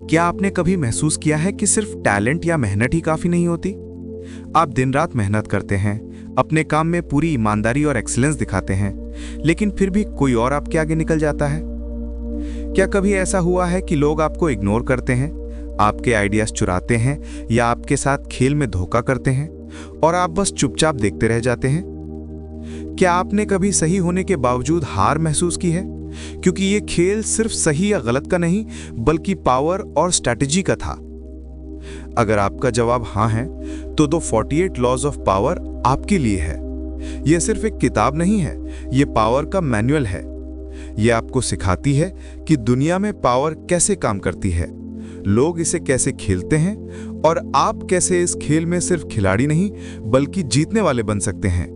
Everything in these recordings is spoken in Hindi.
क्या आपने कभी महसूस किया है कि सिर्फ टैलेंट या मेहनत ही काफी नहीं होती? आप दिन रात मेहनत करते हैं, अपने काम में पूरी ईमानदारी और एक्सीलेंस दिखाते हैं, लेकिन फिर भी कोई और आपके आगे निकल जाता है। क्या कभी ऐसा हुआ है कि लोग आपको इग्नोर करते हैं, आपके आइडियाज चुराते हैं या आपके साथ खेल में धोखा करते हैं और आप बस चुपचाप देखते रह जाते हैं? क्या आपने कभी सही होने के बावजूद हार महसूस की है, क्योंकि ये खेल सिर्फ सही या गलत का नहीं बल्कि पावर और स्ट्रैटेजी का था? अगर आपका जवाब हाँ है, तो द 48 लॉज ऑफ पावर आपके लिए है। यह सिर्फ एक किताब नहीं है, यह पावर का मैनुअल है। यह आपको सिखाती है कि दुनिया में पावर कैसे काम करती है, लोग इसे कैसे खेलते हैं और आप कैसे इस खेल में सिर्फ खिलाड़ी नहीं बल्कि जीतने वाले बन सकते हैं।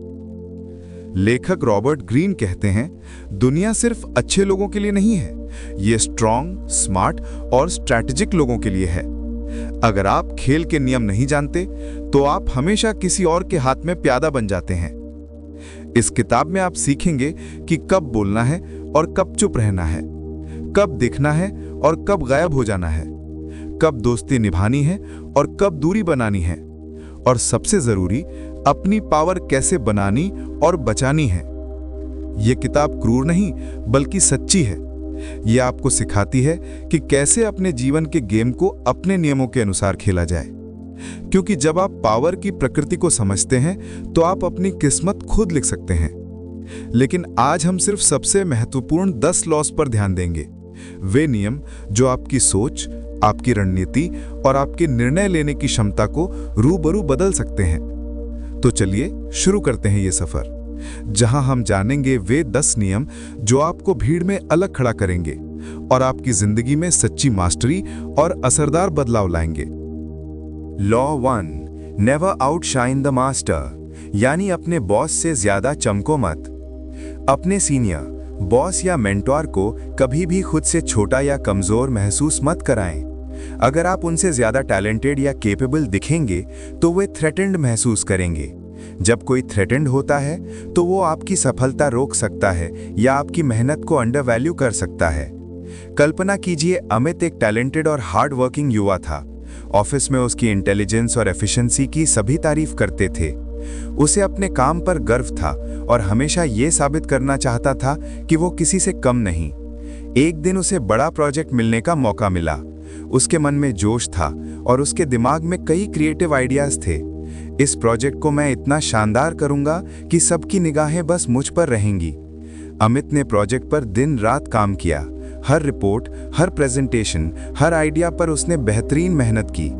लेखक रॉबर्ट ग्रीन कहते हैं, दुनिया सिर्फ अच्छे लोगों के लिए नहीं है, यह स्ट्रॉन्ग, स्मार्ट और स्ट्रैटेजिक लोगों के लिए है। अगर आप खेल के नियम नहीं जानते, तो आप हमेशा किसी और के हाथ में प्यादा बन जाते हैं। इस किताब में आप सीखेंगे कि कब बोलना है और कब चुप रहना है, कब दिखना है और कब गायब हो जाना है, कब दोस्ती निभानी है और कब दूरी बनानी है, और सबसे जरूरी, अपनी पावर कैसे बनानी और बचानी है। यह किताब क्रूर नहीं बल्कि सच्ची है। यह आपको सिखाती है कि कैसे अपने जीवन के गेम को अपने नियमों के अनुसार खेला जाए, क्योंकि जब आप पावर की प्रकृति को समझते हैं तो आप अपनी किस्मत खुद लिख सकते हैं। लेकिन आज हम सिर्फ सबसे महत्वपूर्ण 10 लॉस पर ध्यान देंगे, वे नियम जो आपकी सोच, आपकी रणनीति और आपके निर्णय लेने की क्षमता को रूबरू बदल सकते हैं। तो चलिए शुरू करते हैं ये सफर, जहां हम जानेंगे वे 10 नियम जो आपको भीड़ में अलग खड़ा करेंगे और आपकी जिंदगी में सच्ची मास्टरी और असरदार बदलाव लाएंगे। Law 1, never outshine the master, यानी अपने बॉस से ज्यादा चमको मत। अपने सीनियर, बॉस या मेंटोर को कभी भी खुद से छोटा या कमजोर महसूस मत कराएं। अगर आप उनसे ज्यादा टैलेंटेड या केपेबल दिखेंगे तो वे थ्रेटेंड महसूस करेंगे। जब कोई थ्रेटेंड होता है तो वो आपकी सफलता रोक सकता है या आपकी मेहनत को अंडरवैल्यू कर सकता है। कल्पना कीजिए, अमित एक टैलेंटेड और हार्ड वर्किंग युवा था। ऑफिस में उसकी इंटेलिजेंस और एफिशिएंसी की सभी तारीफ करते थे। उसे अपने काम पर गर्व था और हमेशा ये साबित करना चाहता था कि वो किसी से कम नहीं। एक दिन उसे बड़ा प्रोजेक्ट मिलने का मौका मिला। उसके मन में जोश था और उसके दिमाग में कई क्रिएटिव आइडियाज थे। इस प्रोजेक्ट को मैं इतना शानदार करूंगा कि सबकी निगाहें बस मुझ पर रहेंगी। अमित ने प्रोजेक्ट पर दिन रात काम किया। हर रिपोर्ट, हर प्रेजेंटेशन, हर आइडिया पर उसने बेहतरीन मेहनत की।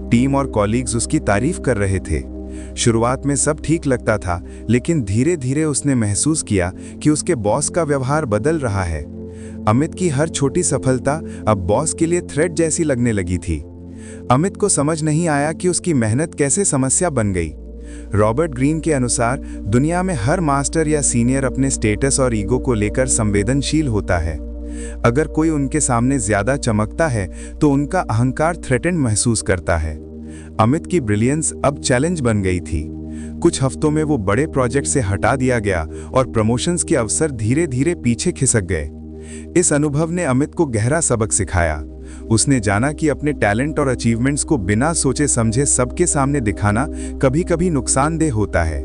टीम और कॉलीग्स उसकी तारीफ कर रहे थे। शुरुआत में सब ठीक लगता था, लेकिन धीरे धीरे उसने महसूस किया कि उसके बॉस का व्यवहार बदल रहा है। अमित की हर छोटी सफलता अब बॉस के लिए थ्रेट जैसी लगने लगी थी। अमित को समझ नहीं आया कि उसकी मेहनत कैसे समस्या बन गई। रॉबर्ट ग्रीन के अनुसार दुनिया में हर मास्टर या सीनियर अपने स्टेटस और ईगो को लेकर संवेदनशील होता है। अगर कोई उनके सामने ज्यादा चमकता है तो उनका अहंकार थ्रेटेंड महसूस करता है। अमित की ब्रिलियंस अब चैलेंज बन गई थी। कुछ हफ्तों में वो बड़े प्रोजेक्ट से हटा दिया गया और प्रमोशंस के अवसर धीरे धीरे पीछे खिसक गए। इस अनुभव ने अमित को गहरा सबक सिखाया। उसने जाना कि अपने टैलेंट और अचीवमेंट्स को बिना सोचे समझे सबके सामने दिखाना कभी कभी नुकसानदेह होता है।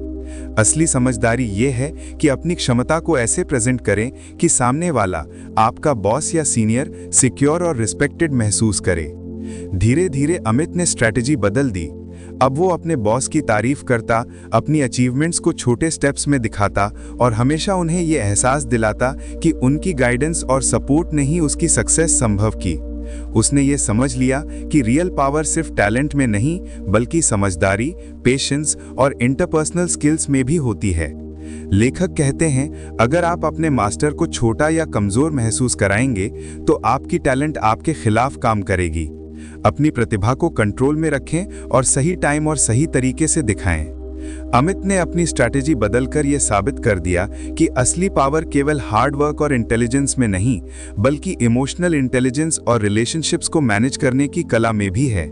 असली समझदारी ये है कि अपनी क्षमता को ऐसे प्रेजेंट करें कि सामने वाला, आपका बॉस या सीनियर, सिक्योर और रिस्पेक्टेड महसूस करे। धीरे धीरे अमित ने स्ट्रैटेजी बदल दी। अब वो अपने बॉस की तारीफ करता, अपनी अचीवमेंट्स को छोटे स्टेप्स में दिखाता और हमेशा उन्हें ये एहसास दिलाता कि उनकी गाइडेंस और सपोर्ट ने ही उसकी सक्सेस संभव की। उसने ये समझ लिया कि रियल पावर सिर्फ टैलेंट में नहीं बल्कि समझदारी, पेशेंस और इंटरपर्सनल स्किल्स में भी होती है। लेखक कहते हैं, अगर आप अपने मास्टर को छोटा या कमजोर महसूस कराएंगे तो आपकी टैलेंट आपके खिलाफ काम करेगी। अपनी प्रतिभा को कंट्रोल में रखें और सही टाइम और सही तरीके से दिखाएं। अमित ने अपनी स्ट्रैटेजी बदलकर यह साबित कर दिया कि असली पावर केवल हार्ड वर्क और इंटेलिजेंस में नहीं बल्कि इमोशनल इंटेलिजेंस और रिलेशनशिप्स को मैनेज करने की कला में भी है।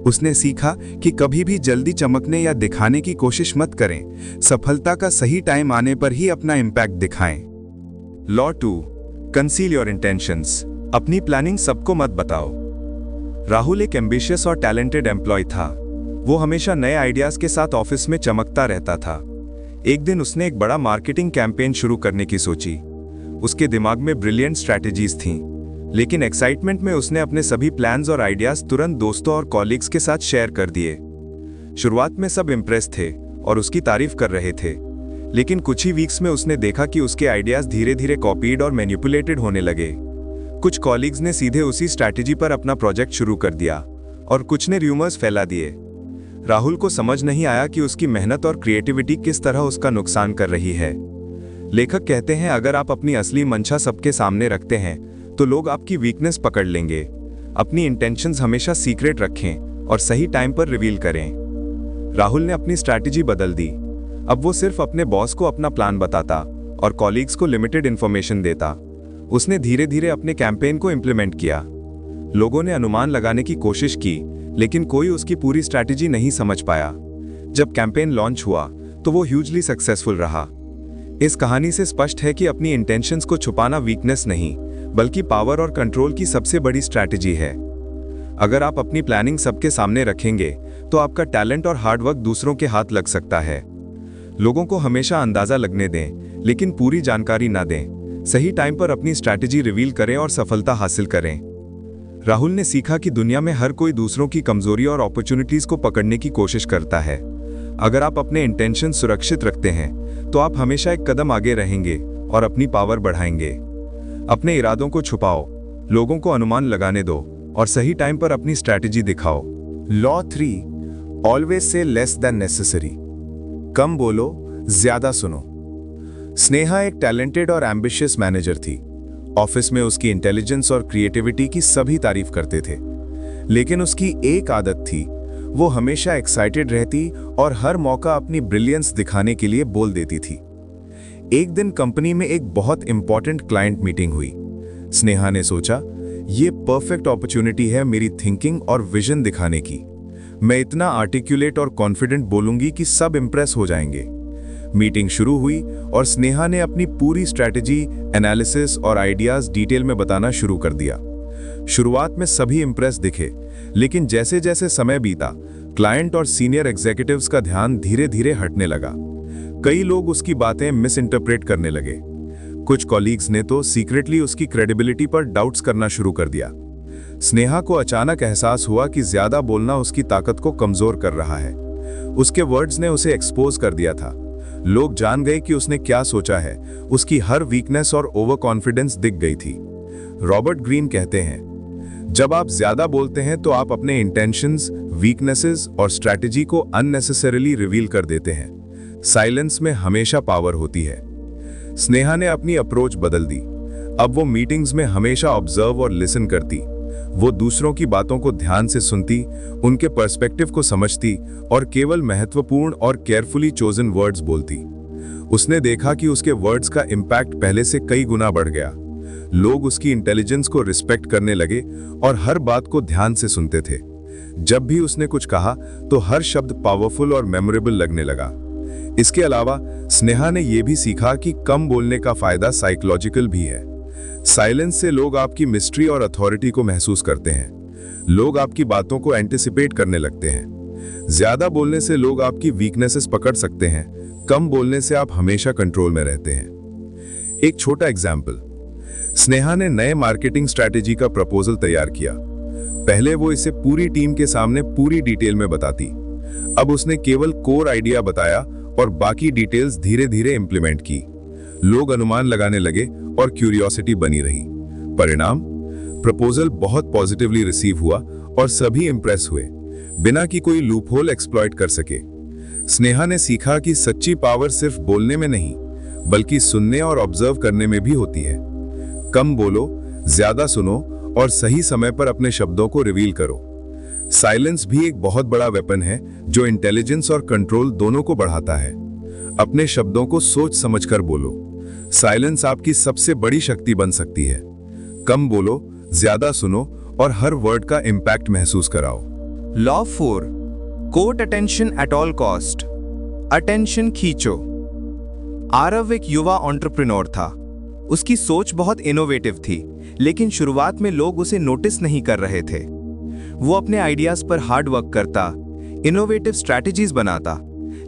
उसने सीखा कि कभी भी जल्दी चमकने या दिखाने की कोशिश मत करें। सफलता का सही टाइम आने पर ही अपना इम्पैक्ट दिखाएं। लॉ 2, कंसील योर इंटेंशंस, अपनी प्लानिंग सबको मत बताओ। राहुल एक एम्बिशियस और टैलेंटेड एम्प्लॉय था। वो हमेशा नए आइडियाज के साथ ऑफिस में चमकता रहता था। एक दिन उसने एक बड़ा मार्केटिंग कैंपेन शुरू करने की सोची। उसके दिमाग में ब्रिलियंट स्ट्रैटेजीज थीं, लेकिन एक्साइटमेंट में उसने अपने सभी प्लान्स और आइडियाज तुरंत दोस्तों और कॉलीग्स के साथ शेयर कर दिए। शुरुआत में सब इम्प्रेस थे और उसकी तारीफ कर रहे थे, लेकिन कुछ ही वीक्स में उसने देखा कि उसके आइडियाज धीरे धीरे कॉपीड और मैनिपुलेटेड होने लगे। कुछ कॉलीग्स ने सीधे उसी स्ट्रैटेजी पर अपना प्रोजेक्ट शुरू कर दिया और कुछ ने र्यूमर्स फैला दिए। राहुल को समझ नहीं आया कि उसकी मेहनत और क्रिएटिविटी किस तरह उसका नुकसान कर रही है। लेखक कहते हैं, अगर आप अपनी असली मंशा सबके सामने रखते हैं तो लोग आपकी वीकनेस पकड़ लेंगे। अपनी इंटेंशंस हमेशा सीक्रेट रखें और सही टाइम पर रिवील करें। राहुल ने अपनी स्ट्रैटेजी बदल दी। अब वो सिर्फ अपने बॉस को अपना प्लान बताता और कॉलीग्स को लिमिटेड इंफॉर्मेशन देता। उसने धीरे धीरे अपने कैंपेन को इम्प्लीमेंट किया। लोगों ने अनुमान लगाने की कोशिश की, लेकिन कोई उसकी पूरी स्ट्रैटेजी नहीं समझ पाया। जब कैंपेन लॉन्च हुआ तो वो ह्यूजली सक्सेसफुल रहा। इस कहानी से स्पष्ट है कि अपनी इंटेंशंस को छुपाना वीकनेस नहीं, बल्कि पावर और कंट्रोल की सबसे बड़ी स्ट्रैटेजी है। अगर आप अपनी प्लानिंग सबके सामने रखेंगे तो आपका टैलेंट और हार्डवर्क दूसरों के हाथ लग सकता है। लोगों को हमेशा अंदाजा लगने दें, लेकिन पूरी जानकारी ना दें। सही टाइम पर अपनी स्ट्रैटेजी रिवील करें और सफलता हासिल करें। राहुल ने सीखा कि दुनिया में हर कोई दूसरों की कमजोरी और अपॉर्चुनिटीज को पकड़ने की कोशिश करता है। अगर आप अपने इंटेंशन सुरक्षित रखते हैं तो आप हमेशा एक कदम आगे रहेंगे और अपनी पावर बढ़ाएंगे। अपने इरादों को छुपाओ, लोगों को अनुमान लगाने दो और सही टाइम पर अपनी स्ट्रैटेजी दिखाओ। Law 3, always say less than necessary. कम बोलो, ज्यादा सुनो। स्नेहा एक टैलेंटेड और एम्बिशियस मैनेजर थी। ऑफिस में उसकी इंटेलिजेंस और क्रिएटिविटी की सभी तारीफ करते थे, लेकिन उसकी एक आदत थी, वो हमेशा एक्साइटेड रहती और हर मौका अपनी ब्रिलियंस दिखाने के लिए बोल देती थी। एक दिन कंपनी में एक बहुत इंपॉर्टेंट क्लाइंट मीटिंग हुई। स्नेहा ने सोचा, ये परफेक्ट अपॉर्चुनिटी है मेरी थिंकिंग और विजन दिखाने की। मैं इतना आर्टिकुलेट और कॉन्फिडेंट बोलूंगी कि सब इंप्रेस हो जाएंगे। मीटिंग शुरू हुई और स्नेहा ने अपनी पूरी स्ट्रैटेजी, एनालिसिस और आइडियाज डिटेल में बताना शुरू कर दिया। शुरुआत में सभी इंप्रेस दिखे, लेकिन जैसे जैसे समय बीता, क्लाइंट और सीनियर एग्जीक्यूटिव्स का ध्यान धीरे धीरे हटने लगा। कई लोग उसकी बातें मिस इंटरप्रेट करने लगे। कुछ कॉलीग्स ने तो सीक्रेटली उसकी क्रेडिबिलिटी पर डाउट्स करना शुरू कर दिया। स्नेहा को अचानक एहसास हुआ कि ज्यादा बोलना उसकी ताकत को कमजोर कर रहा है। उसके वर्ड्स ने उसे एक्सपोज कर दिया था। लोग जान गए कि उसने क्या सोचा है। उसकी हर वीकनेस और ओवर कॉन्फिडेंस दिख गई थी। रॉबर्ट ग्रीन कहते हैं, जब आप ज्यादा बोलते हैं तो आप अपने इंटेंशंस, वीकनेसेस और स्ट्रैटेजी को अननेसेसरीली रिवील कर देते हैं। साइलेंस में हमेशा पावर होती है। स्नेहा ने अपनी अप्रोच बदल दी। अब वो मीटिंग्स में हमेशा ऑब्जर्व और लिसन करती। वो दूसरों की बातों को ध्यान से सुनती, उनके पर्सपेक्टिव को समझती और केवल महत्वपूर्ण और केयरफुली चोजन वर्ड्स बोलती। उसने देखा कि उसके वर्ड्स का इम्पैक्ट पहले से कई गुना बढ़ गया। लोग उसकी इंटेलिजेंस को रिस्पेक्ट करने लगे और हर बात को ध्यान से सुनते थे। जब भी उसने कुछ कहा तो हर शब्द पावरफुल और मेमोरेबल लगने लगा। इसके अलावा स्नेहा ने यह भी सीखा कि कम बोलने का फायदा साइकोलॉजिकल भी है। साइलेंस से लोग आपकी मिस्ट्री और अथॉरिटी को महसूस करते हैं। लोग आपकी बातों को एंटिसिपेट करने लगते हैं। ज्यादा बोलने से लोग आपकी वीकनेसेस पकड़ सकते हैं। कम बोलने से आप हमेशा कंट्रोल में रहते हैं। एक छोटा एग्जाम्पल, स्नेहा ने नए मार्केटिंग स्ट्रैटेजी का प्रपोजल तैयार किया। पहले वो इसे पूरी टीम के सामने पूरी डिटेल में बताती। अब उसने केवल कोर आइडिया बताया और बाकी डिटेल्स धीरे धीरे इंप्लीमेंट की। लोग अनुमान लगाने लगे और क्यूरियोसिटी बनी रही। परिणाम, प्रपोजल बहुत पॉजिटिवली रिसीव हुआ और सभी इंप्रेस हुए, बिना कि कोई लूपहोल एक्सप्लॉइट कर सके। स्नेहा ने सीखा कि सच्ची पावर सिर्फ बोलने में नहीं, बल्कि सुनने और ऑब्जर्व करने में भी होती है। कम बोलो, ज्यादा सुनो और सही समय पर अपने शब्दों को रिवील करो। साइलेंस भी एक बहुत बड़ा वेपन है जो इंटेलिजेंस और कंट्रोल दोनों को बढ़ाता है। अपने शब्दों को सोच समझकर बोलो। साइलेंस आपकी सबसे बड़ी शक्ति बन सकती है। कम बोलो, ज्यादा सुनो और हर वर्ड का इंपैक्ट महसूस कराओ। Law 4, court attention at all cost. Attention खींचो। आरव एक युवा एंटरप्रेन्योर था। उसकी सोच बहुत इनोवेटिव थी, लेकिन शुरुआत में लोग उसे नोटिस नहीं कर रहे थे। वो अपने आइडियाज पर हार्ड वर्क करता, इनोवेटिव स्ट्रैटेजीज बनाता,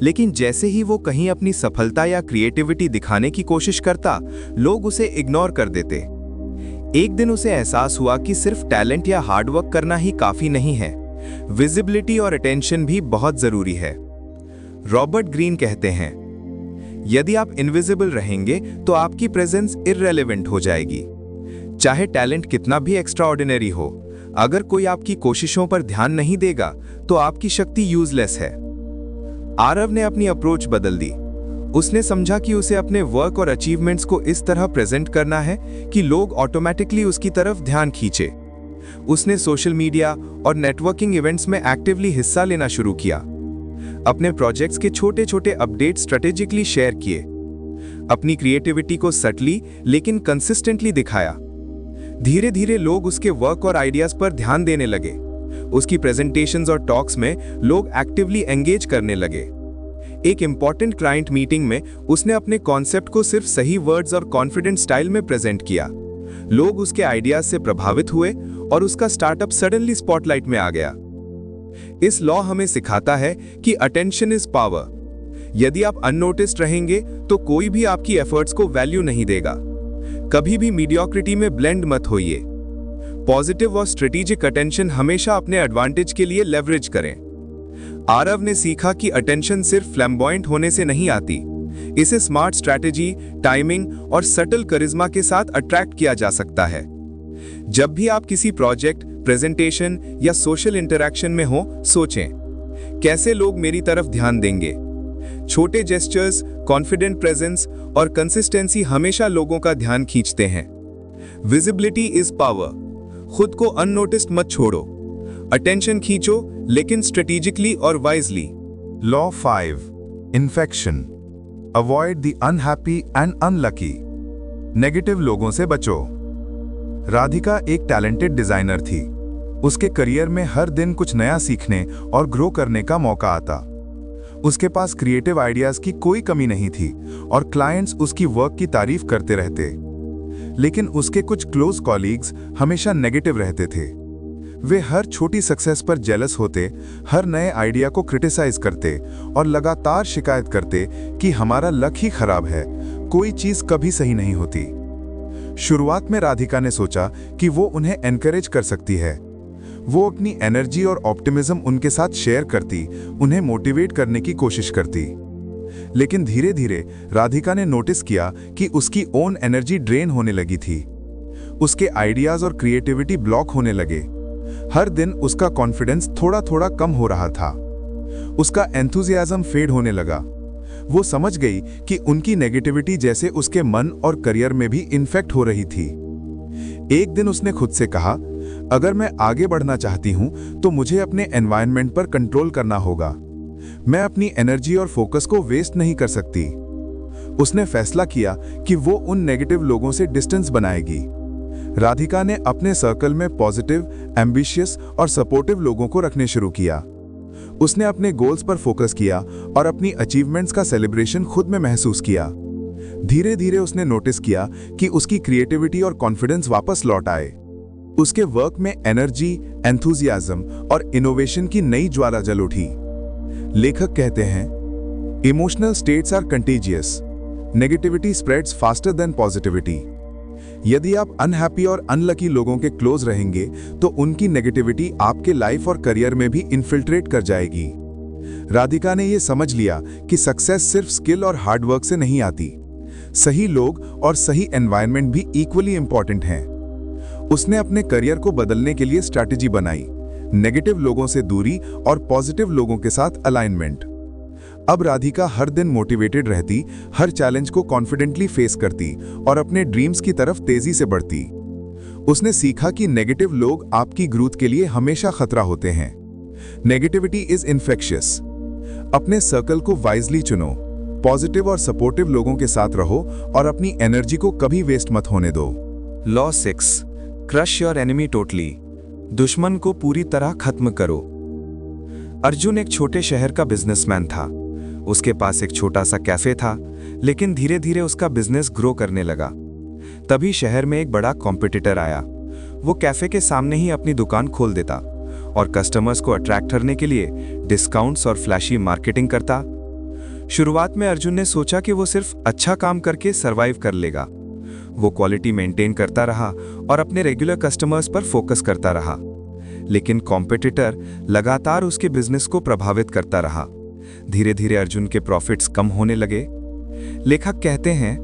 लेकिन जैसे ही वो कहीं अपनी सफलता या क्रिएटिविटी दिखाने की कोशिश करता, लोग उसे इग्नोर कर देते। एक दिन उसे एहसास हुआ कि सिर्फ टैलेंट या हार्ड वर्क करना ही काफी नहीं है, विजिबिलिटी और अटेंशन भी बहुत जरूरी है। रॉबर्ट ग्रीन कहते हैं, यदि आप इनविजिबल रहेंगे तो आपकी प्रेजेंस इररेलेवेंट हो जाएगी। चाहे टैलेंट कितना भी एक्स्ट्राऑर्डिनरी हो, अगर कोई आपकी कोशिशों पर ध्यान नहीं देगा तो आपकी शक्ति यूजलेस है। आरव ने अपनी अप्रोच बदल दी। उसने समझा कि उसे अपने वर्क और अचीवमेंट्स को इस तरह प्रेजेंट करना है कि लोग ऑटोमेटिकली उसकी तरफ ध्यान खींचे। उसने सोशल मीडिया और नेटवर्किंग इवेंट्स में एक्टिवली हिस्सा लेना शुरू किया, अपने प्रोजेक्ट्स के छोटे छोटे अपडेट स्ट्रेटेजिकली शेयर किए, अपनी क्रिएटिविटी को सटली लेकिन कंसिस्टेंटली दिखाया। धीरे धीरे लोग उसके वर्क और आइडियाज पर ध्यान देने लगे। उसकी प्रेजेंटेशंस और टॉक्स में लोग एक्टिवली एंगेज करने लगे। एक इंपॉर्टेंट क्लाइंट मीटिंग में उसने अपने कॉन्सेप्ट को सिर्फ सही वर्ड्स और कॉन्फिडेंट स्टाइल में प्रेजेंट किया। लोग उसके आइडियाज से प्रभावित हुए और उसका स्टार्टअप सडनली स्पॉटलाइट में आ गया। इस लॉ हमें सिखाता है कि अटेंशन इज पावर। यदि आप अननोटिस्ड रहेंगे तो कोई भी आपकी एफर्ट्स को वैल्यू नहीं देगा। कभी भी मीडियोक्रिटी में ब्लेंड मत होइए। पॉजिटिव और स्ट्रेटेजिक अटेंशन हमेशा अपने एडवांटेज के लिए लेवरेज करें। आरव ने सीखा कि अटेंशन सिर्फ फ्लैम्बॉयंट होने से नहीं आती, इसे स्मार्ट स्ट्रैटेजी, टाइमिंग और सटल करिश्मा के साथ अट्रैक्ट किया जा सकता है। जब भी आप किसी प्रोजेक्ट, प्रेजेंटेशन या सोशल इंटरैक्शन में हो, सोचें, कैसे लोग मेरी तरफ ध्यान देंगे। छोटे जेस्चर्स, कॉन्फिडेंट प्रेजेंस और कंसिस्टेंसी हमेशा लोगों का ध्यान खींचते हैं। Visibility is power. खुद को अननोटिस्ड मत छोड़ो। अटेंशन खींचो, लेकिन स्ट्रेटेजिकली और wisely. Law 5, infection. Avoid the unhappy and unlucky. Negative लोगों से बचो। राधिका एक टैलेंटेड डिजाइनर थी। उसके करियर में हर दिन कुछ नया सीखने और ग्रो करने का मौका आता। उसके पास क्रिएटिव आइडियाज की कोई कमी नहीं थी और क्लाइंट्स उसकी वर्क की तारीफ करते रहते। लेकिन उसके कुछ क्लोज कॉलीग्स हमेशा नेगेटिव रहते थे। वे हर छोटी सक्सेस पर जेलस होते, हर नए आइडिया को क्रिटिसाइज करते और लगातार शिकायत करते कि हमारा लक ही खराब है, कोई चीज कभी सही नहीं होती। शुरुआत में राधिका ने सोचा कि वो उन्हें एनकरेज कर सकती है। वो अपनी एनर्जी और ऑप्टिमिज्म उनके साथ शेयर करती, उन्हें मोटिवेट करने की कोशिश करती। लेकिन धीरे धीरे राधिका ने नोटिस किया कि उसकी ओन एनर्जी ड्रेन होने लगी थी। उसके आइडियाज और क्रिएटिविटी ब्लॉक होने लगे। हर दिन उसका कॉन्फिडेंस थोड़ा थोड़ा कम हो रहा था। उसका एंथुजियाज्म फेड होने लगा। वो समझ गई कि उनकी नेगेटिविटी जैसे उसके मन और करियर में भी इन्फेक्ट हो रही थी। एक दिन उसने खुद से कहा, अगर मैं आगे बढ़ना चाहती हूं तो मुझे अपने एनवायरनमेंट पर कंट्रोल करना होगा। मैं अपनी एनर्जी और फोकस को वेस्ट नहीं कर सकती। उसने फैसला किया कि वो उन नेगेटिव लोगों से डिस्टेंस बनाएगी। राधिका ने अपने सर्कल में पॉजिटिव, एम्बिशियस और सपोर्टिव लोगों को रखने शुरू किया। उसने अपने गोल्स पर फोकस किया और अपनी अचीवमेंट्स का सेलिब्रेशन खुद में महसूस किया। धीरे धीरे उसने नोटिस किया कि उसकी क्रिएटिविटी और कॉन्फिडेंस वापस लौट आए। उसके वर्क में एनर्जी, एंथुजियाज्म और इनोवेशन की नई ज्वाला जल उठी। लेखक कहते हैं, emotional states are contagious, negativity spreads faster than positivity. यदि आप अनहैप्पी और अनलकी लोगों के क्लोज रहेंगे तो उनकी नेगेटिविटी आपके लाइफ और करियर में भी इन्फिल्ट्रेट कर जाएगी। राधिका ने यह समझ लिया कि सक्सेस सिर्फ स्किल और हार्डवर्क से नहीं आती। सही लोग और सही एनवायरनमेंट भी इक्वली इंपॉर्टेंट हैं। उसने अपने करियर को बदलने के लिए स्ट्रैटेजी बनाई, नेगेटिव लोगों से दूरी और पॉजिटिव लोगों के साथ अलाइनमेंट। अब राधिका हर दिन मोटिवेटेड रहती, हर चैलेंज को कॉन्फिडेंटली फेस करती और अपने ड्रीम्स की तरफ तेजी से बढ़ती। उसने सीखा कि नेगेटिव लोग आपकी ग्रोथ के लिए हमेशा खतरा होते हैं। Negativity is infectious. अपने सर्कल को वाइजली चुनो, पॉजिटिव और सपोर्टिव लोगों के साथ रहो और अपनी एनर्जी को कभी वेस्ट मत होने दो। Law 6, crush your enemy totally. दुश्मन को पूरी तरह खत्म करो। अर्जुन एक छोटे शहर का बिजनेसमैन था। उसके पास एक छोटा सा कैफे था, लेकिन धीरे धीरे उसका बिजनेस ग्रो करने लगा। तभी शहर में एक बड़ा कॉम्पिटिटर आया। वो कैफे के सामने ही अपनी दुकान खोल देता। और कस्टमर्स को अट्रैक्ट करने के लिए डिस्काउंट्स और फ्लैशी मार्केटिंग करता। शुरुआत में अर्जुन ने सोचा कि वो सिर्फ अच्छा काम करके सरवाइव कर लेगा। वो क्वालिटी मेंटेन करता रहा और अपने रेगुलर कस्टमर्स पर फोकस करता रहा। लेकिन कॉम्पिटिटर लगातार उसके बिजनेस को प्रभावित करता रहा। धीरे धीरे अर्जुन के प्रॉफिट्स कम होने लगे। लेखक कहते हैं,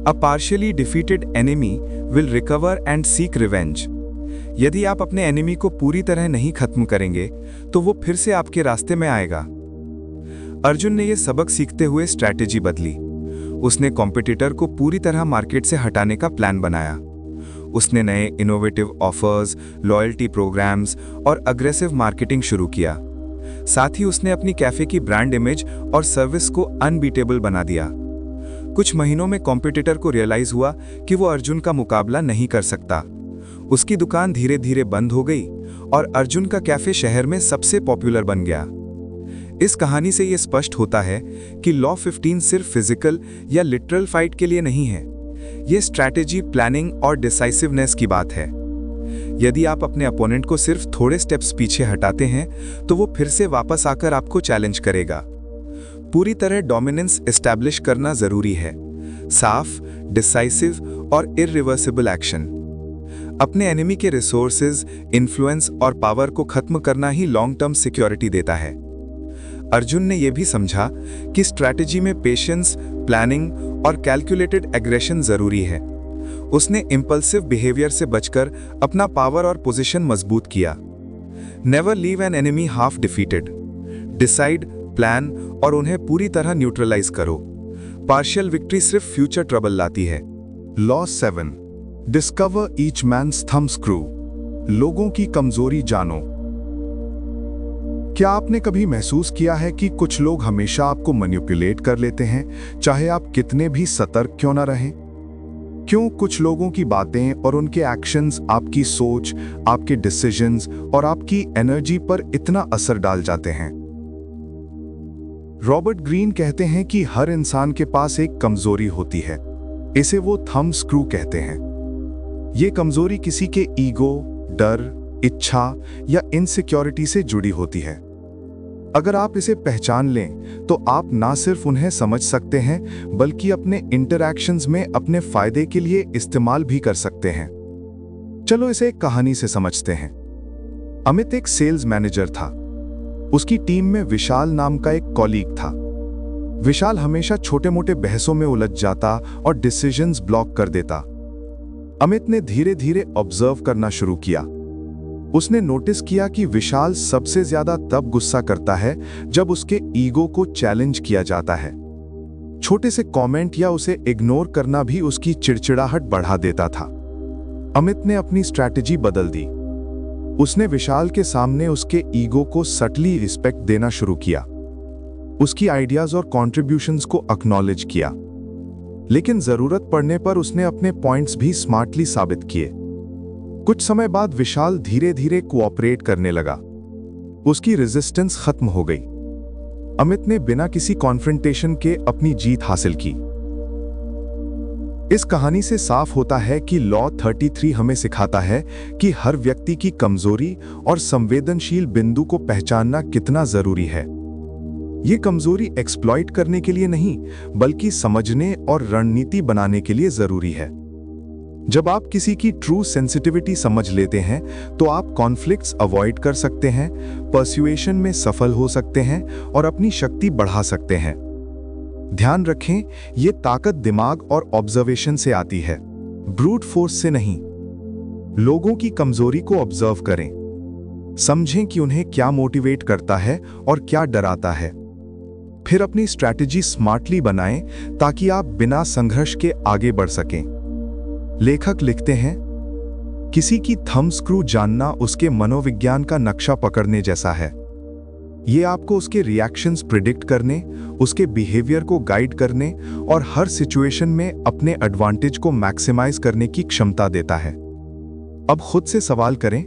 अ partially defeated enemy will recover and seek revenge. यदि आप अपने एनिमी को पूरी तरह नहीं खत्म करेंगे तो वो फिर से आपके रास्ते में आएगा। अर्जुन ने यह सबक सीखते हुए स्ट्रैटेजी बदली। उसने कॉम्पिटिटर को पूरी तरह मार्केट से हटाने का प्लान बनाया। उसने नए इनोवेटिव ऑफर्स, लॉयल्टी प्रोग्राम्स और अग्रेसिव मार्केटिंग शुरू किया। साथ ही उसने अपनी कैफे की ब्रांड इमेज और सर्विस को अनबीटेबल बना दिया। कुछ महीनों में कॉम्पिटिटर को रियलाइज हुआ कि वो अर्जुन का मुकाबला नहीं कर सकता। उसकी दुकान धीरे धीरे बंद हो गई और अर्जुन का कैफे शहर में सबसे पॉपुलर बन गया। इस कहानी से यह स्पष्ट होता है कि लॉ 15 सिर्फ फिजिकल या लिटरल फाइट के लिए नहीं है। यह स्ट्रैटेजी, प्लानिंग और डिसाइसिवनेस की बात है। यदि आप अपने अपोनेंट को सिर्फ थोड़े स्टेप्स पीछे हटाते हैं तो वो फिर से वापस आकर आपको चैलेंज करेगा। पूरी तरह डोमिनेंस एस्टैब्लिश करना जरूरी है। साफ, डिसाइसिव और इररिवर्सिबल एक्शन। अपने एनिमी के रिसोर्सेज, इन्फ्लुएंस और पावर को खत्म करना ही लॉन्ग टर्म सिक्योरिटी देता है। अर्जुन ने यह भी समझा कि स्ट्रैटेजी में पेशेंस, प्लानिंग और कैलकुलेटेड एग्रेशन जरूरी है। उसने इंपल्सिव बिहेवियर से बचकर अपना पावर और पोजीशन मजबूत किया। Never leave an enemy half defeated. Decide, plan और उन्हें पूरी तरह न्यूट्रलाइज करो। पार्शियल विक्ट्री सिर्फ फ्यूचर ट्रबल लाती है। Law 7, discover each man's thumb screw. लोगों की कमजोरी जानो। क्या आपने कभी महसूस किया है कि कुछ लोग हमेशा आपको मैनिपुलेट कर लेते हैं, चाहे आप कितने भी सतर्क क्यों ना रहें? क्यों कुछ लोगों की बातें और उनके एक्शंस आपकी सोच, आपके डिसीजंस और आपकी एनर्जी पर इतना असर डाल जाते हैं? रॉबर्ट ग्रीन कहते हैं कि हर इंसान के पास एक कमजोरी होती है। इसे वो थंब स्क्रू कहते हैं। ये कमजोरी किसी के ईगो, डर, इच्छा या इनसिक्योरिटी से जुड़ी होती है। अगर आप इसे पहचान लें तो आप ना सिर्फ उन्हें समझ सकते हैं बल्कि अपने इंटरैक्शंस में अपने फायदे के लिए इस्तेमाल भी कर सकते हैं। चलो इसे एक कहानी से समझते हैं। अमित एक सेल्स मैनेजर था। उसकी टीम में विशाल नाम का एक कॉलीग था। विशाल हमेशा छोटे मोटे बहसों में उलझ जाता और डिसीजंस ब्लॉक कर देता। अमित ने धीरे धीरे ऑब्जर्व करना शुरू किया। उसने नोटिस किया कि विशाल सबसे ज्यादा तब गुस्सा करता है जब उसके ईगो को चैलेंज किया जाता है। छोटे से कमेंट या उसे इग्नोर करना भी उसकी चिड़चिड़ाहट बढ़ा देता था। अमित ने अपनी स्ट्रैटेजी बदल दी। उसने विशाल के सामने उसके ईगो को सटली रिस्पेक्ट देना शुरू किया। उसकी आइडियाज और कॉन्ट्रीब्यूशंस को एक्नॉलेज किया। लेकिन जरूरत पड़ने पर उसने अपने पॉइंट्स भी स्मार्टली साबित किए। कुछ समय बाद विशाल धीरे धीरे कोऑपरेट करने लगा। उसकी रेजिस्टेंस खत्म हो गई। अमित ने बिना किसी कॉन्फ्रंटेशन के अपनी जीत हासिल की। इस कहानी से साफ होता है कि लॉ 33 हमें सिखाता है कि हर व्यक्ति की कमजोरी और संवेदनशील बिंदु को पहचानना कितना जरूरी है। ये कमजोरी एक्सप्लॉइट करने के लिए नहीं, बल्कि समझने और रणनीति बनाने के लिए जरूरी है। जब आप किसी की ट्रू सेंसिटिविटी समझ लेते हैं तो आप कॉन्फ्लिक्ट्स अवॉइड कर सकते हैं, पर्सुएशन में सफल हो सकते हैं और अपनी शक्ति बढ़ा सकते हैं। ध्यान रखें, ये ताकत दिमाग और ऑब्जर्वेशन से आती है, ब्रूट फोर्स से नहीं। लोगों की कमजोरी को ऑब्जर्व करें, समझें कि उन्हें क्या मोटिवेट करता है और क्या डराता है। फिर अपनी स्ट्रैटेजी स्मार्टली बनाएं ताकि आप बिना संघर्ष के आगे बढ़ सकें। लेखक लिखते हैं, किसी की थंब स्क्रू जानना उसके मनोविज्ञान का नक्शा पकड़ने जैसा है। ये आपको उसके रिएक्शंस प्रिडिक्ट करने, उसके बिहेवियर को गाइड करने और हर सिचुएशन में अपने एडवांटेज को मैक्सिमाइज करने की क्षमता देता है। अब खुद से सवाल करें,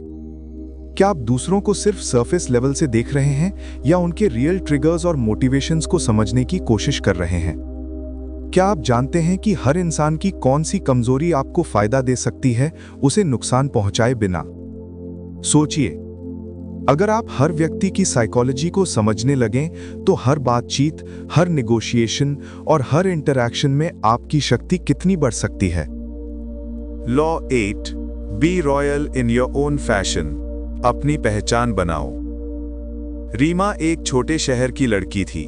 क्या आप दूसरों को सिर्फ सरफेस लेवल से देख रहे हैं या उनके रियल ट्रिगर्स और मोटिवेशंस को समझने की कोशिश कर रहे हैं? क्या आप जानते हैं कि हर इंसान की कौन सी कमजोरी आपको फायदा दे सकती है, उसे नुकसान पहुंचाए बिना? सोचिए, अगर आप हर व्यक्ति की साइकोलॉजी को समझने लगें तो हर बातचीत, हर निगोशिएशन और हर इंटरैक्शन में आपकी शक्ति कितनी बढ़ सकती है। Law 8, be royal in your own fashion. अपनी पहचान बनाओ। रीमा एक छोटे शहर की लड़की थी।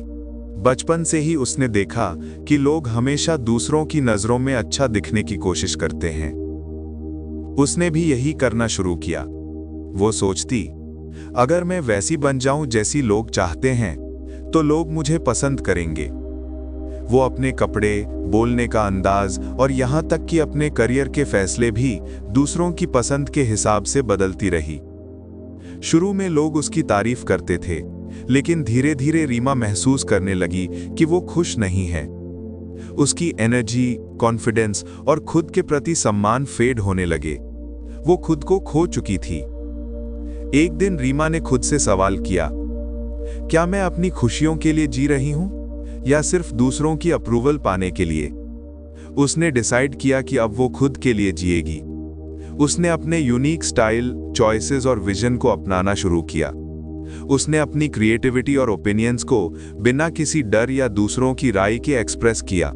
बचपन से ही उसने देखा कि लोग हमेशा दूसरों की नजरों में अच्छा दिखने की कोशिश करते हैं। उसने भी यही करना शुरू किया। वो सोचती, अगर मैं वैसी बन जाऊं जैसी लोग चाहते हैं तो लोग मुझे पसंद करेंगे। वो अपने कपड़े, बोलने का अंदाज और यहां तक कि अपने करियर के फैसले भी दूसरों की पसंद के हिसाब से बदलती रही। शुरू में लोग उसकी तारीफ करते थे, लेकिन धीरे धीरे रीमा महसूस करने लगी कि वो खुश नहीं है। उसकी एनर्जी, कॉन्फिडेंस और खुद के प्रति सम्मान फेड होने लगे। वो खुद को खो चुकी थी। एक दिन रीमा ने खुद से सवाल किया, क्या मैं अपनी खुशियों के लिए जी रही हूं या सिर्फ दूसरों की अप्रूवल पाने के लिए? उसने डिसाइड किया कि अब वो खुद के लिए जिएगी। उसने अपने यूनिक स्टाइल, चॉइसेस और विजन को अपनाना शुरू किया। उसने अपनी क्रिएटिविटी और ओपिनियंस को बिना किसी डर या दूसरों की राय के एक्सप्रेस किया।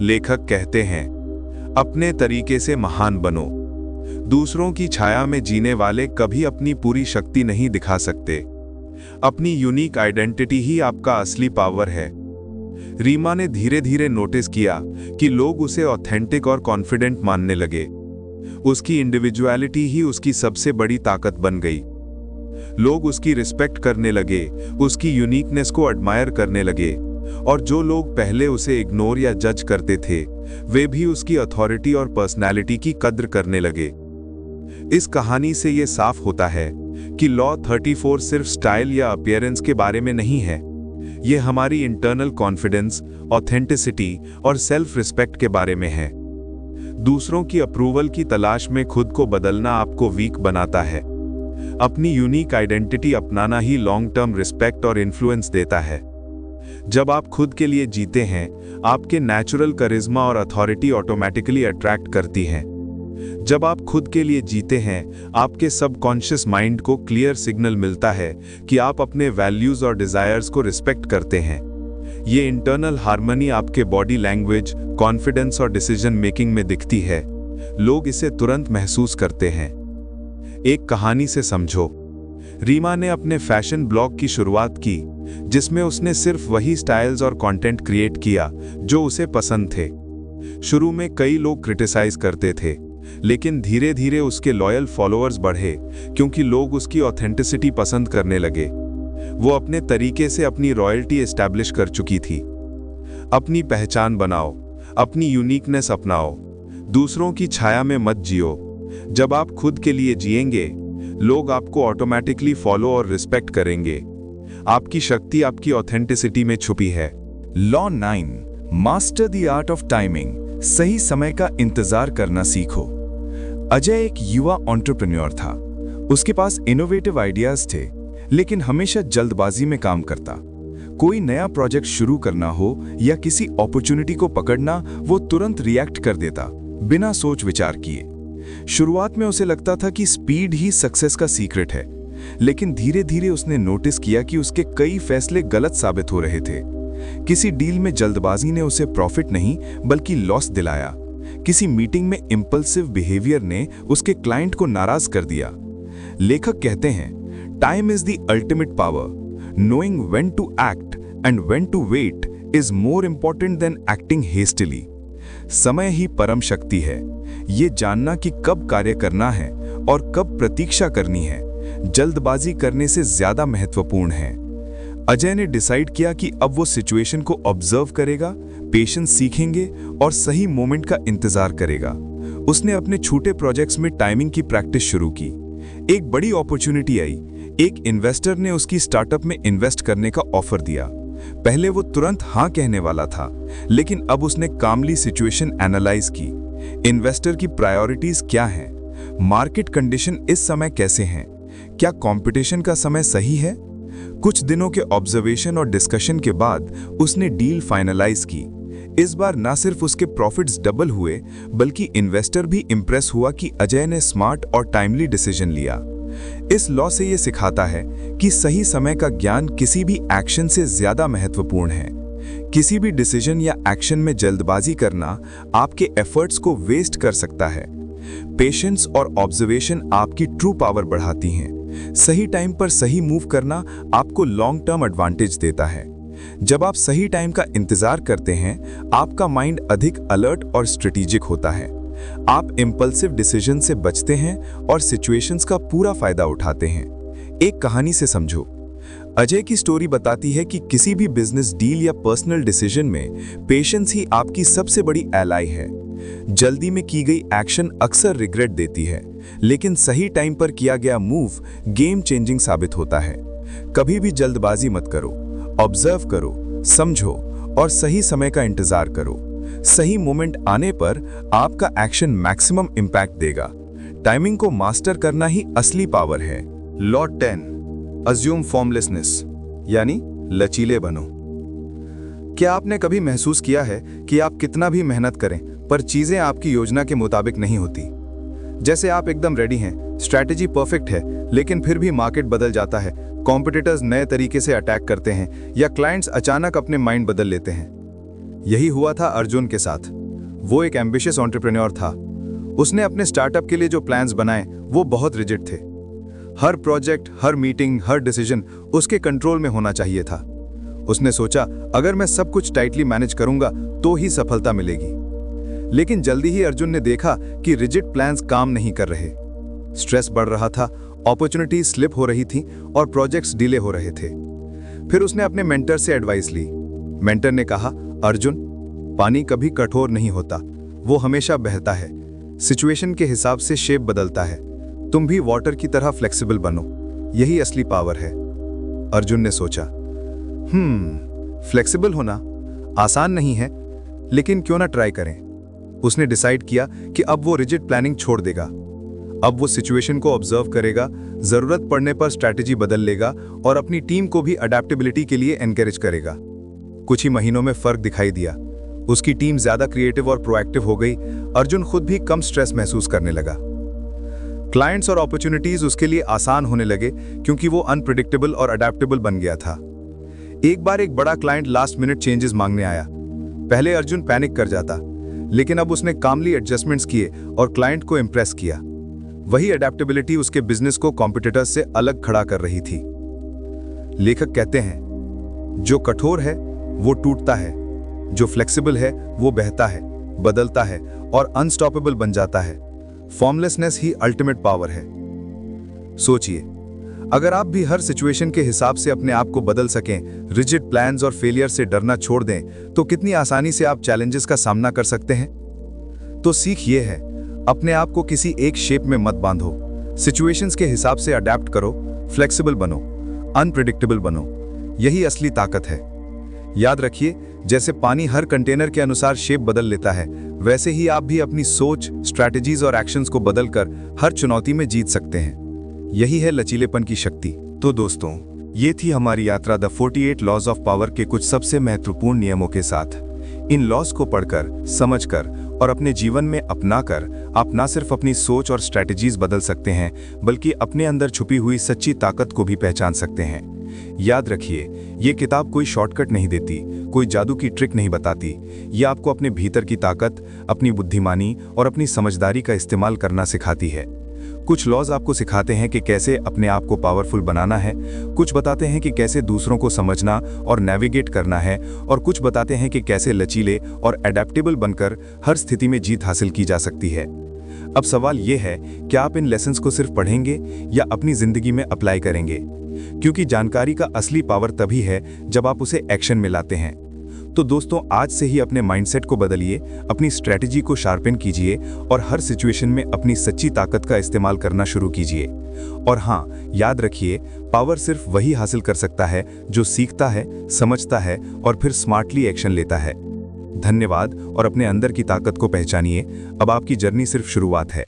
लेखक कहते हैं, अपने तरीके से महान बनो। दूसरों की छाया में जीने वाले कभी अपनी पूरी शक्ति नहीं दिखा सकते। अपनी यूनिक आइडेंटिटी ही आपका असली पावर है। रीमा ने धीरे धीरे नोटिस किया कि लोग उसे ऑथेंटिक और कॉन्फिडेंट मानने लगे। उसकी इंडिविजुअलिटी ही उसकी सबसे बड़ी ताकत बन गई। लोग उसकी रिस्पेक्ट करने लगे, उसकी यूनिकनेस को एडमायर करने लगे, और जो लोग पहले उसे इग्नोर या जज करते थे, वे भी उसकी अथॉरिटी और पर्सनैलिटी की कद्र करने लगे। इस कहानी से यह साफ होता है कि लॉ 34 सिर्फ स्टाइल या अपीयरेंस के बारे में नहीं है। यह हमारी इंटरनल कॉन्फिडेंस, ऑथेंटिसिटी और सेल्फ रिस्पेक्ट के बारे में है। दूसरों की अप्रूवल की तलाश में खुद को बदलना आपको वीक बनाता है। अपनी यूनिक आइडेंटिटी अपनाना ही लॉन्ग टर्म रिस्पेक्ट और इन्फ्लुएंस देता है। जब आप खुद के लिए जीते हैं, आपके नेचुरल करिश्मा और अथॉरिटी ऑटोमेटिकली अट्रैक्ट करती हैं। जब आप खुद के लिए जीते हैं, आपके सबकॉन्शियस माइंड को क्लियर सिग्नल मिलता है कि आप अपने वैल्यूज और डिजायर्स को रिस्पेक्ट करते हैं। ये इंटरनल हार्मनी आपके बॉडी लैंग्वेज, कॉन्फिडेंस और डिसीजन मेकिंग में दिखती है। लोग इसे तुरंत महसूस करते हैं। एक कहानी से समझो। रीमा ने अपने फैशन ब्लॉग की शुरुआत की, जिसमें उसने सिर्फ वही स्टाइल्स और कंटेंट क्रिएट किया जो उसे पसंद थे। शुरू में कई लोग क्रिटिसाइज करते थे, लेकिन धीरे धीरे उसके लॉयल फॉलोअर्स बढ़े क्योंकि लोग उसकी ऑथेंटिसिटी पसंद करने लगे। वो अपने तरीके से अपनी रॉयल्टी एस्टैब्लिश कर चुकी थी। अपनी पहचान बनाओ, अपनी यूनिकनेस अपनाओ, दूसरों की छाया में मत जियो। जब आप खुद के लिए जिएंगे, लोग आपको ऑटोमेटिकली फॉलो और रिस्पेक्ट करेंगे। आपकी शक्ति आपकी ऑथेंटिसिटी में छुपी है। Law 9, master the art of timing. सही समय का इंतजार करना सीखो। अजय एक युवा एंटरप्रेन्योर था। उसके पास इनोवेटिव आइडियाज थे, लेकिन हमेशा जल्दबाजी में काम करता। कोई नया प्रोजेक्ट शुरू करना हो या किसी अपॉर्चुनिटी को पकड़ना, वो तुरंत रिएक्ट कर देता, बिना सोच विचार किए। शुरुआत में उसे लगता था कि स्पीड ही सक्सेस का सीक्रेट है, लेकिन धीरे धीरे उसने नोटिस किया कि उसके कई फैसले गलत साबित हो रहे थे। किसी डील में जल्दबाजी ने उसे प्रॉफिट नहीं बल्कि लॉस दिलाया। किसी मीटिंग में इंपल्सिव बिहेवियर ने उसके क्लाइंट को नाराज कर दिया। लेखक कहते हैं, time is the ultimate power. Knowing when to act and when to wait is more important than acting hastily. समय ही परम शक्ति है। ये जानना कि कब कार्य करना है और कब प्रतीक्षा करनी है, जल्दबाजी करने से ज्यादा महत्वपूर्ण है। अजय ने डिसाइड किया कि अब वो सिचुएशन को ऑब्जर्व करेगा, पेशेंस सीखेंगे और सही मोमेंट का इंतजार करेगा। उसने अपने छोटे प्रोजेक्ट्स में टाइमिंग की प्रैक्टिस शुरू की। एक बड़ी अपॉर्चुनिटी आई। एक इन्वेस्टर ने उसकी स्टार्टअप में इन्वेस्ट करने का ऑफर दिया। पहले वो तुरंत हाँ कहने वाला था, लेकिन अब उसने कामली सिचुएशन एनालाइज की। इन्वेस्टर की प्रायोरिटीज क्या हैं? मार्केट कंडीशन इस समय कैसे हैं? क्या कंपटीशन का समय सही है? कुछ दिनों के ऑब्जर्वेशन और डिस्कशन के बाद उसने डील फाइनलाइज की। इस बार न सिर्फ उसके प्रॉफिट्स डबल हुए, बल्कि इन्वेस्टर भी इंप्रेस हुआ कि अजय ने स्मार्ट और टाइमली डिसीजन लिया। इस लॉ से ये सिखाता है कि सही समय का ज्ञान किसी भी एक्शन से ज्यादा महत्वपूर्ण है। किसी भी डिसीजन या एक्शन में जल्दबाजी करना आपके एफर्ट्स को वेस्ट कर सकता है। पेशेंस और ऑब्जर्वेशन आपकी ट्रू पावर बढ़ाती हैं। सही टाइम पर सही मूव करना आपको लॉन्ग टर्म एडवांटेज देता है। जब आप सही टाइम का इंतजार करते हैं, आपका माइंड अधिक अलर्ट और स्ट्रेटेजिक होता है। आप इंपल्सिव डिसीजन से बचते हैं और सिचुएशंस का पूरा फायदा उठाते हैं। एक कहानी से समझो। अजय की स्टोरी बताती है कि किसी भी बिजनेस डील या पर्सनल डिसीजन में पेशेंस ही आपकी सबसे बड़ी एलाई है। जल्दी में की गई एक्शन अक्सर रिग्रेट देती है, लेकिन सही टाइम पर किया गया मूव गेम चेंजिंग साबित होता है। कभी भी जल्दबाजी मत करो, ऑब्जर्व करो, समझो और सही समय का इंतजार करो। सही मोमेंट आने पर आपका एक्शन मैक्सिमम इंपैक्ट देगा। टाइमिंग को मास्टर करना ही असली पावर है। लॉ 10, अज्यूम फॉर्मलेसनेस, यानी लचीले बनो। क्या आपने कभी महसूस किया है कि आप कितना भी मेहनत करें पर चीजें आपकी योजना के मुताबिक नहीं होती? जैसे आप एकदम रेडी हैं, स्ट्रैटेजी परफेक्ट है, लेकिन फिर भी मार्केट बदल जाता है, कॉम्पिटिटर्स नए तरीके से अटैक करते हैं या क्लाइंट्स अचानक अपने माइंड बदल लेते हैं। यही हुआ था अर्जुन के साथ। वो एक एम्बिशियस एंटरप्रेन्योर था। उसने अपने स्टार्टअप के लिए जो प्लान्स बनाए वो बहुत रिजिड थे। हर प्रोजेक्ट, हर मीटिंग, हर डिसीजन उसके कंट्रोल में होना चाहिए था। उसने सोचा, अगर मैं सब कुछ टाइटली मैनेज करूंगा तो ही सफलता मिलेगी। लेकिन जल्दी ही अर्जुन ने देखा कि रिजिड प्लान्स काम नहीं कर रहे। स्ट्रेस बढ़ रहा था, अपॉर्चुनिटी स्लिप हो रही थी और प्रोजेक्ट्स डिले हो रहे थे। फिर उसने अपने मेंटर से एडवाइस ली। मेंटर ने कहा, अर्जुन, पानी कभी कठोर नहीं होता, वो हमेशा बहता है। सिचुएशन के हिसाब से शेप बदलता है। तुम भी वाटर की तरह फ्लेक्सिबल बनो, यही असली पावर है। अर्जुन ने सोचा, फ्लेक्सिबल होना आसान नहीं है, लेकिन क्यों ना ट्राई करें। उसने डिसाइड किया कि अब वो रिजिड प्लानिंग छोड़ देगा। अब वो सिचुएशन को ऑब्जर्व करेगा, जरूरत पड़ने पर स्ट्रैटेजी बदल लेगा और अपनी टीम को भी अडेप्टेबिलिटी के लिए एनकरेज करेगा। कुछ ही महीनों में फर्क दिखाई दिया। उसकी टीम ज्यादा क्रिएटिव और प्रोएक्टिव हो गई। अर्जुन खुद भी कम स्ट्रेस महसूस करने लगा। क्लाइंट्स और अपॉर्चुनिटीज उसके लिए आसान होने लगे क्योंकि वो अनप्रिडिक्टेबल और अडेप्टेबल बन गया था। एक बार एक बड़ा क्लाइंट लास्ट मिनट चेंजेस मांगने आया। पहले अर्जुन पैनिक कर जाता, लेकिन अब उसने कामली एडजस्टमेंट्स किए और क्लाइंट को इंप्रेस किया। वही अडेप्टेबिलिटी उसके बिजनेस को कॉम्पिटिटर्स से अलग खड़ा कर रही थी। लेखक कहते हैं, जो कठोर है वो टूटता है, जो फ्लेक्सिबल है वो बहता है, बदलता है और अनस्टॉपेबल बन जाता है। फॉर्मलेसनेस ही अल्टीमेट पावर है। सोचिए, अगर आप भी हर सिचुएशन के हिसाब से अपने आप को बदल सकें, रिजिड प्लान्स और फेलियर से डरना छोड़ दें, तो कितनी आसानी से आप चैलेंजेस का सामना कर सकते हैं। तो सीख ये है, अपने आप को किसी एक शेप में मत बांधो। सिचुएशंस के हिसाब से अडेप्ट करो, फ्लेक्सिबल बनो, अनप्रिडिक्टेबल बनो। यही असली ताकत है। याद रखिए, जैसे पानी हर कंटेनर के अनुसार शेप बदल लेता है, वैसे ही आप भी अपनी सोच, स्ट्रैटेजीज और एक्शंस को बदलकर हर चुनौती में जीत सकते हैं। यही है लचीलेपन की शक्ति। तो दोस्तों, ये थी हमारी यात्रा द 48 लॉज ऑफ पावर के कुछ सबसे महत्वपूर्ण नियमों के साथ। इन लॉज को पढ़कर, समझकर और अपने जीवन में अपनाकर आप न सिर्फ अपनी सोच और स्ट्रैटेजीज बदल सकते हैं, बल्कि अपने अंदर छुपी हुई सच्ची ताकत को भी पहचान सकते हैं। याद रखिए, ये किताब कोई शॉर्टकट नहीं देती, कोई जादू की ट्रिक नहीं बताती। ये आपको अपने भीतर की ताकत, अपनी बुद्धिमानी और अपनी समझदारी का इस्तेमाल करना सिखाती है। कुछ लॉज आपको सिखाते हैं कि कैसे अपने आप को पावरफुल बनाना है, कुछ बताते हैं कि कैसे दूसरों को समझना और नेविगेट करना है, और कुछ बताते हैं कि कैसे लचीले और एडेप्टेबल बनकर हर स्थिति में जीत हासिल की जा सकती है। अब सवाल ये है कि आप इन लेसन्स को सिर्फ पढ़ेंगे या अपनी जिंदगी में अप्लाई करेंगे, क्योंकि जानकारी का असली पावर तभी है जब आप उसे एक्शन में लाते हैं। तो दोस्तों, आज से ही अपने माइंडसेट को बदलिए, अपनी स्ट्रैटेजी को शार्पन कीजिए और हर सिचुएशन में अपनी सच्ची ताकत का इस्तेमाल करना शुरू कीजिए। और हाँ, याद रखिए, पावर सिर्फ वही हासिल कर सकता है जो सीखता है, समझता है और फिर स्मार्टली एक्शन लेता है। धन्यवाद और अपने अंदर की ताकत को पहचानिए। अब आपकी जर्नी सिर्फ शुरुआत है।